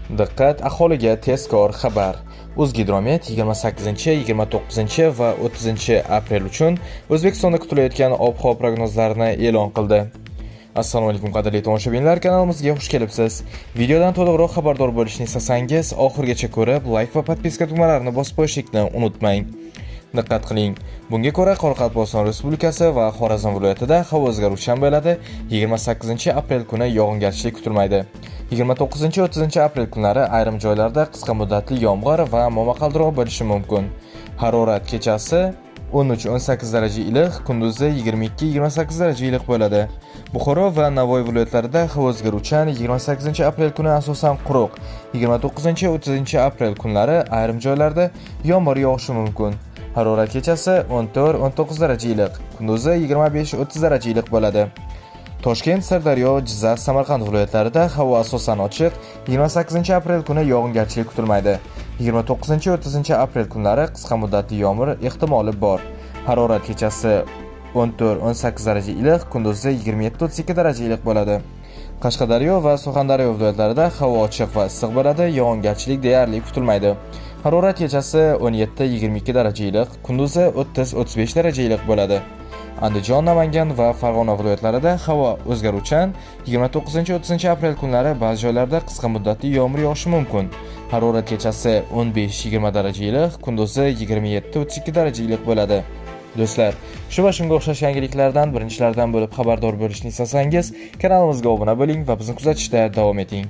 Diqqat, aholiga tezkor xabar. O'zgidromet 28, 29 va 30 aprel uchun O'zbekistonda kutilayotgan ob-havo prognozlarini e'lon qildi. Assalomu alaykum qadrli tomoshabinlar, kanalimizga xush kelibsiz. Videodan to'liqroq xabardor bo'lishni istasangiz, oxirigacha ko'rib, like va podpiska tugmalarini bosib qo'yishni unutmang. Diqqat qiling. Bunga ko'ra Qoraqalpog'iston Respublikasi va Xorazm viloyatida havo o'zgaruvchan bo'ladi. 28 aprel kuni yog'ingarchilik kutilmaydi. 29-30 aprel kunlari ayrim joylarda qisqa muddatli yomg'ir va momaqaldiroq bo'lishi mumkin. Harorat kechasi 13-18 daraja iliq, kunduzi 22-28 daraja iliq bo'ladi. Buxoro va Navoiy viloyatlarida havo o'zgaruvchan. 28 aprel kuni asosan quruq. 29-30 aprel kunlari ayrim joylarda yomg'ir yog'ishi mumkin. Harorat kechasi 14-19 daraja iliq, kunduzi 25-30 daraja iliq bo'ladi. Toshkent, Sirdaryo, Jizzax, Samarqand viloyatlarida havo asosan ochiq. 28 aprel kuni yog'ingarchilik kutilmaydi. 29-30 aprel kunlari qisqa muddatli yomg'ir ehtimoli bor. Harorat kechasi 14-18 daraja iliq, kunduzi 27-32 daraja iliq bo'ladi. Qashqadaryo va Surxondaryo viloyatlarida havo ochiq va issiq bo'ladi, yog'ingarchilik deyarli kutilmaydi. Harorat kechasi 17-22 daraja iliq, kunduzi 30-35 daraja iliq bo'ladi. Andijon, Namangan va Farg'ona viloyatlarida havo o'zgaruvchan. 29-30 aprel kunlari ba'zi joylarda qisqa muddatli yomg'ir yog'ishi mumkin. Harorat kechasi 15-20 daraja iliq, kunduzi 27-32 daraja iliq bo'ladi. Do'stlar, shu va shunga o'xshash yangiliklardan birinchilardan bo'lib xabardor bo'lishni istasangiz, kanalimizga obuna bo'ling va bizni kuzatishda davom eting.